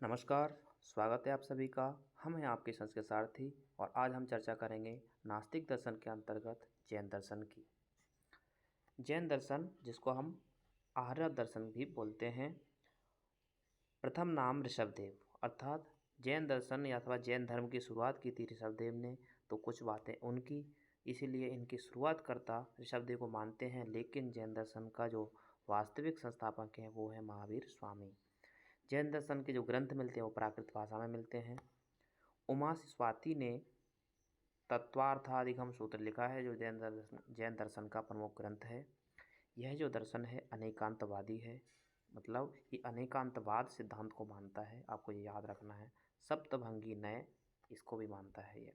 नमस्कार, स्वागत है आप सभी का। हम हैं आपके संस्कृत सारथी और आज हम चर्चा करेंगे नास्तिक दर्शन के अंतर्गत जैन दर्शन की। जैन दर्शन, जिसको हम आर्य दर्शन भी बोलते हैं, प्रथम नाम ऋषभदेव अर्थात जैन दर्शन या अथवा जैन धर्म की शुरुआत की थी ऋषभदेव ने, तो कुछ बातें उनकी, इसीलिए इनकी शुरुआतकर्ता ऋषभदेव को मानते हैं। लेकिन जैन दर्शन का जो वास्तविक संस्थापक है वो है महावीर स्वामी। जैन दर्शन के जो ग्रंथ मिलते हैं वो प्राकृत भाषा में मिलते हैं। उमा स्वाति ने तत्वार्थाधिगम सूत्र लिखा है, जो जैन दर्शन का प्रमुख ग्रंथ है। यह जो दर्शन है अनेकांतवादी है, मतलब ये अनेकांतवाद सिद्धांत को मानता है। आपको ये याद रखना है। सप्तभंगी नय इसको भी मानता है ये।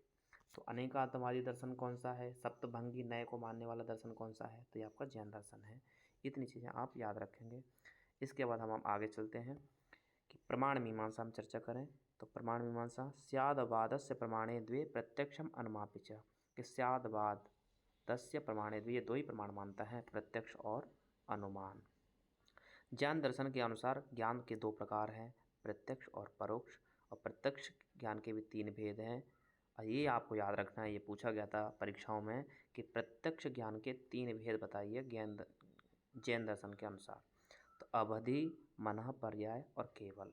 तो अनेकांतवादी दर्शन कौन सा है, सप्तभंगी नय को मानने वाला दर्शन कौन सा है, तो ये आपका जैन दर्शन है। इतनी चीज़ें आप याद रखेंगे। इसके बाद हम आगे चलते हैं कि प्रमाण मीमांसा में चर्चा करें। तो प्रमाण मीमांसा स्यादवादस्य प्रमाणे द्वे प्रत्यक्षम अनुमापि च, कि स्यादवादस्य प्रमाणे द्वे, ये दो ही प्रमाण मानता है, प्रत्यक्ष और अनुमान। ज्ञान दर्शन के अनुसार ज्ञान के दो प्रकार हैं, प्रत्यक्ष और परोक्ष। और प्रत्यक्ष ज्ञान के भी तीन भेद हैं। और ये आपको याद रखना है, ये पूछा गया था परीक्षाओं में कि प्रत्यक्ष ज्ञान के तीन भेद बताइए जैन दर्शन के अनुसार। तो अवधि, मनः, पर्याय और केवल,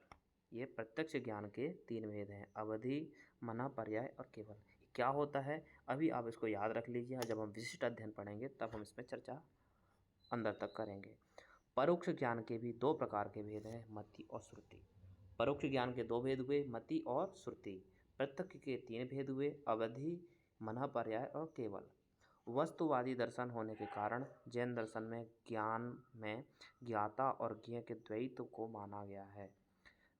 ये प्रत्यक्ष ज्ञान के तीन भेद हैं। अवधि, मनः, पर्याय और केवल। क्या होता है अभी आप इसको याद रख लीजिए, जब हम विशिष्ट अध्ययन पढ़ेंगे तब हम इसमें चर्चा अंदर तक करेंगे। परोक्ष ज्ञान के भी दो प्रकार के भेद हैं, मति और श्रुति। परोक्ष ज्ञान के दो भेद हुए, मति और श्रुति। प्रत्यक्ष के तीन भेद हुए, अवधि, मनः, पर्याय और केवल। वस्तुवादी दर्शन होने के कारण जैन दर्शन में ज्ञान में ज्ञाता और ज्ञेय के द्वैत को माना गया है।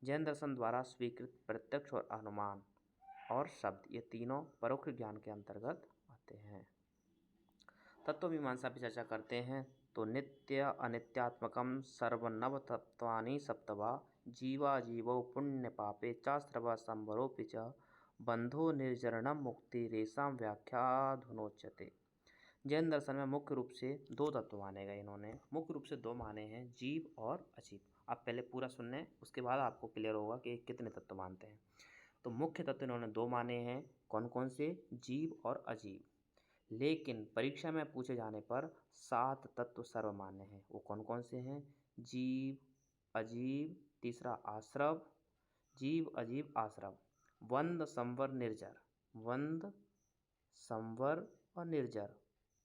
जैन दर्शन द्वारा स्वीकृत प्रत्यक्ष और अनुमान और शब्द, ये तीनों परोक्ष ज्ञान के अंतर्गत आते हैं। तत्वमीमांसा पर चर्चा करते हैं। तो नित्य अनित्यात्मकम सर्वनव तत्वानि सप्तवा, जीवा जीवो पुण्य पापे चास्त्रवा संवरोपि च, बंधो निर्जरणम मुक्ति रेशम व्याख्याधुनोच्यते। जैन दर्शन में मुख्य रूप से दो तत्व माने गए। इन्होंने मुख्य रूप से दो माने हैं, जीव और अजीव। आप पहले पूरा सुन लें, उसके बाद आपको क्लियर होगा कि कितने तत्व मानते हैं। तो मुख्य तत्व इन्होंने दो माने हैं, कौन कौन से, जीव और अजीव। लेकिन परीक्षा में पूछे जाने पर 7 तत्व सर्वमान्य हैं। वो कौन कौन से हैं, जीव, अजीव, तीसरा आश्रव, जीव, अजीव, आश्रव, वंद, संवर, निर्जर, वंद, संवर और निर्जर,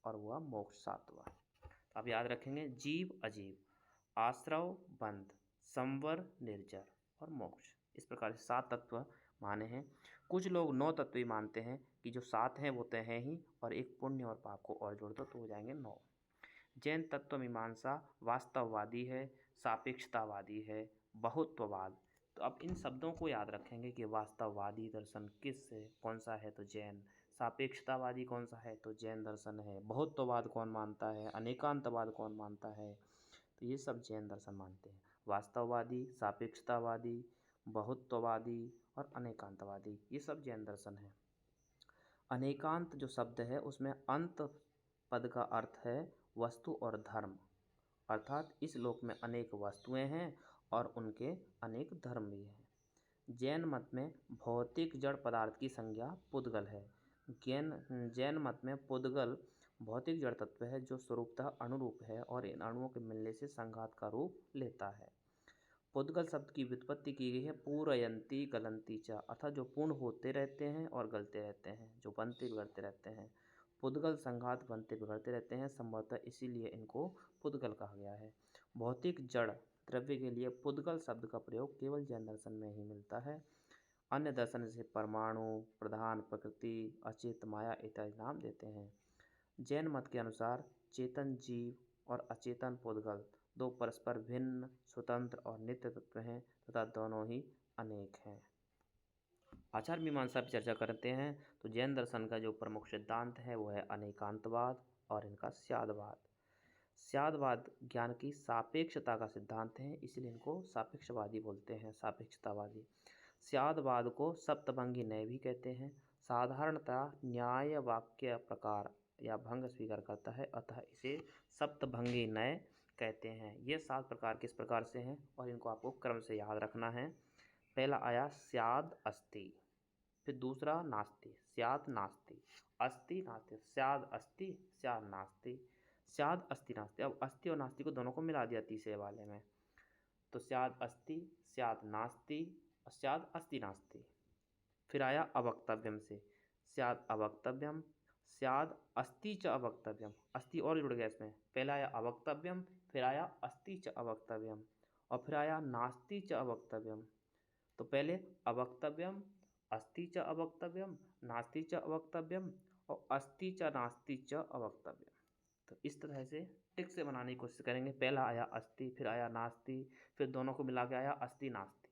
और हुआ मोक्ष सातवां। आप याद रखेंगे, जीव, अजीव, आश्रव, बंध, संवर, निर्जर और मोक्ष। इस प्रकार से 7 तत्व माने हैं। कुछ लोग 9 तत्व ही मानते हैं कि जो 7 हैं वो तो हैं ही, और एक पुण्य और पाप को और जोड़ दो तो हो जाएंगे 9। जैन तत्व मीमांसा वास्तववादी है, सापेक्षतावादी है, बहुत्ववाद। तो अब इन शब्दों को याद रखेंगे कि वास्तववादी दर्शन किस है, कौन सा है, तो जैन। सापेक्षतावादी कौन सा है, तो जैन दर्शन है। बहुत्ववाद कौन मानता है, अनेकांतवाद कौन मानता है, तो ये सब जैन दर्शन मानते हैं। वास्तववादी, सापेक्षतावादी, बहुत्ववादी और अनेकांतवादी, ये सब जैन दर्शन है। अनेकांत जो शब्द है उसमें अंत पद का अर्थ है वस्तु और धर्म, अर्थात इस लोक में अनेक वस्तुएं हैं और उनके अनेक धर्म भी हैं। जैन मत में भौतिक जड़ पदार्थ की संज्ञा पुद्गल है। जैन मत में पुद्गल भौतिक जड़ तत्व है जो स्वरूपतः अणुरूप है और इन अणुओं के मिलने से संघात का रूप लेता है। पुद्गल शब्द की व्युत्पत्ति की गई है पूरयंती गलंती च, अर्थात जो पूर्ण होते रहते हैं और गलते रहते हैं, जो बनते बिगड़ते रहते हैं। पुद्गल संघात बनते बिगड़ते रहते हैं, संभवतः इसीलिए इनको पुद्गल कहा गया है। भौतिक जड़ द्रव्य के लिए पुद्गल शब्द का प्रयोग केवल जैन दर्शन में ही मिलता है। अन्य दर्शन जैसे परमाणु, प्रधान, प्रकृति, अचेत, माया इत्यादि नाम देते हैं। जैन मत के अनुसार चेतन जीव और अचेतन पुद्गल दो परस्पर भिन्न, स्वतंत्र और नित्य तत्व हैं तथा दोनों ही अनेक हैं। आचार मीमांसा पर चर्चा करते हैं। तो जैन दर्शन का जो प्रमुख सिद्धांत है वो है अनेकांतवाद और इनका स्यादवाद। स्यादवाद ज्ञान की सापेक्षता का सिद्धांत है, इसलिए इनको सापेक्षवादी बोलते हैं, सापेक्षतावादी। स्यादवाद को सप्तभंगी न्याय भी कहते हैं। साधारणतः न्याय वाक्य प्रकार या भंग स्वीकार करता है, अतः इसे सप्तभंगी न्याय कहते हैं। ये 7 प्रकार किस प्रकार से हैं और इनको आपको क्रम से याद रखना है। पहला आया स्याद अस्ति, फिर दूसरा नास्ति, स्याद नास्ति, अस्ति नास्ति, स्याद अस्ति स्याद नास्ति, स्याद अस्ति नास्ति। अब अस्ति और नास्ति को दोनों को मिला दिया तीसरे वाले में, तो स्याद अस्ति स्याद नास्ति और स्याद अस्ति नास्ति। फिर आया अवक्तव्यम से, स्याद अवक्तव्यम, स्याद अस्ति च अवक्तव्यम, अस्ति और जुड़ गया इसमें। पहला आया अवक्तव्यम, फिर आया अस्ति च अवक्तव्यम, और फिर आया नास्ति च अवक्तव्यम। तो पहले अवक्तव्यम, अस्ति च अवक्तव्यम, नास्ति च अवक्तव्यम और अस्ति च नास्ति च अवक्तव्यम। तो इस तरह से टिक से बनाने की कोशिश करेंगे। पहला आया अस्ति, फिर आया नास्ति, फिर दोनों को मिला के आया अस्ति नास्ति,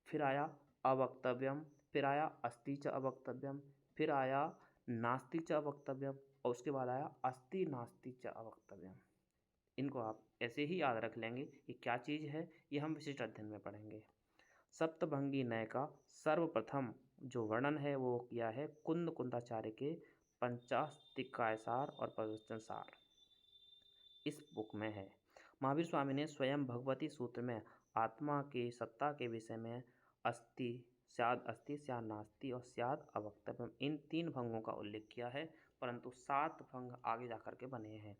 फिर आया अवक्तव्यम, फिर आया अस्ति च अवक्तव्यम, फिर आया नास्ति च अवक्तव्यम और उसके बाद आया अस्ति नास्ति च अवक्तव्यम। इनको आप ऐसे ही याद रख लेंगे कि क्या चीज़ है, ये हम विशिष्ट अध्ययन में पढ़ेंगे। सप्तभंगी नय का सर्वप्रथम जो वर्णन है वो किया है कुंद कुंदाचार्य के पंचास्तिकायसार और प्रवचन सार, इस बुक में है। महावीर स्वामी ने स्वयं भगवती सूत्र में आत्मा की सत्ता के विषय में अस्ति, स्याद नास्ति और स्याद अवक्तव्यम, इन 3 भंगों का उल्लेख किया है, परंतु 7 भंग आगे जाकर के बने हैं।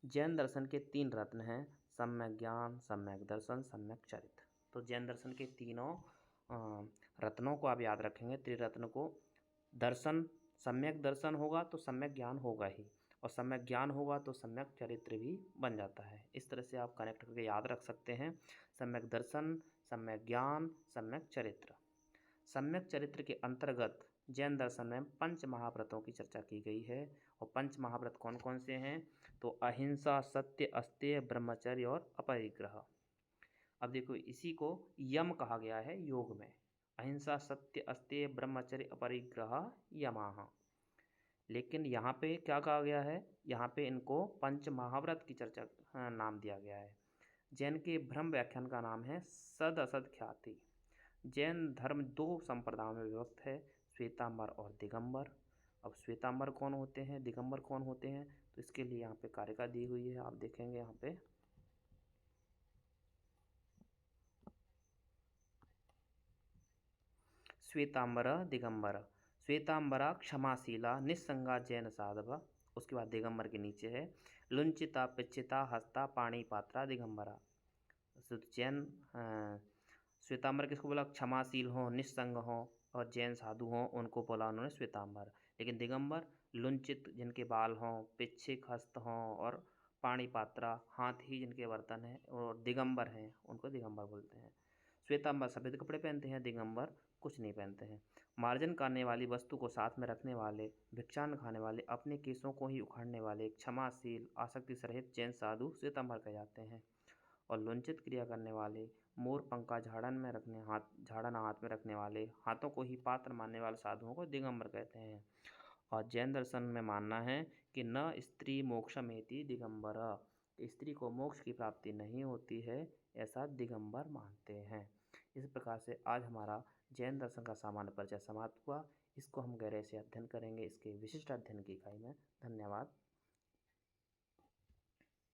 जैन दर्शन के 3 रत्न हैं, सम्यक ज्ञान, सम्यक दर्शन, सम्यक चरित्र। तो जैन दर्शन के तीनों रत्नों को आप याद रखेंगे। त्रिरत्न को, दर्शन, सम्यक दर्शन होगा तो सम्यक ज्ञान होगा ही, और सम्यक ज्ञान होगा तो सम्यक चरित्र भी बन जाता है। इस तरह से आप कनेक्ट करके याद रख सकते हैं, सम्यक दर्शन, सम्यक ज्ञान, सम्यक चरित्र। सम्यक चरित्र के अंतर्गत जैन दर्शन में 5 महाव्रतों की चर्चा की गई है। और 5 महाव्रत कौन कौन से हैं? तो अहिंसा, सत्य, अस्तेय, ब्रह्मचर्य और अपरिग्रह। अब देखो, इसी को यम कहा गया है योग में। अहिंसा, सत्य, अस्तेय, ब्रह्मचर्य, अपरिग्रह, यमाह। लेकिन यहाँ पे क्या कहा गया है? यहाँ पे इनको 5 महाव्रत की चर्चा नाम दिया गया है। जैन के ब्रह्म व्याख्यान का नाम है सद असद ख्याति। जैन धर्म 2 संप्रदायों में विभक्त है, श्वेतांबर और दिगंबर। अब श्वेतांबर कौन होते हैं, दिगंबर कौन होते हैं, तो इसके लिए यहाँ पे कारिका दी हुई है, आप देखेंगे यहाँ पे। श्वेतांबर दिगंबर, श्वेतांबरा क्षमाशीला निस्संगा जैन साधव। उसके बाद दिगंबर के नीचे है लुंचिता, पिच्छिता, हस्ता, पाणी पात्रा, दिगंबरा। जैन श्वेतांबर किसको बोला? क्षमाशील हो, निस्संग हो और जैन साधु हों, उनको बोला उन्होंने श्वेतांबर। लेकिन दिगंबर लुंचित जिनके बाल हों, पिच्छिक हस्त हों और पाणी पात्रा, हाथ ही जिनके बर्तन हैं और दिगंबर हैं, उनको दिगंबर बोलते हैं। श्वेतांबर सफ़ेद कपड़े पहनते हैं, दिगंबर कुछ नहीं पहनते हैं। मार्जन करने वाली वस्तु को साथ में रखने वाले, भिक्षान खाने वाले, अपने केसों को ही उखाड़ने वाले, क्षमाशील, आसक्ति सहित जैन साधु श्वेतांबर कहलाते हैं। और लुंचित क्रिया करने वाले, मोर पंखा झाड़न में रखने, झाड़न हाथ में रखने वाले, हाथों को ही पात्र मानने वाले साधुओं को दिगंबर कहते हैं। और जैन दर्शन में मानना है कि न स्त्री मोक्षमेति दिगंबर, स्त्री को मोक्ष की प्राप्ति नहीं होती है, ऐसा दिगंबर मानते हैं। इस प्रकार से आज हमारा जैन दर्शन का सामान्य परिचय समाप्त हुआ। इसको हम गहराई से अध्ययन करेंगे इसके विशिष्ट अध्ययन की इकाई में। धन्यवाद।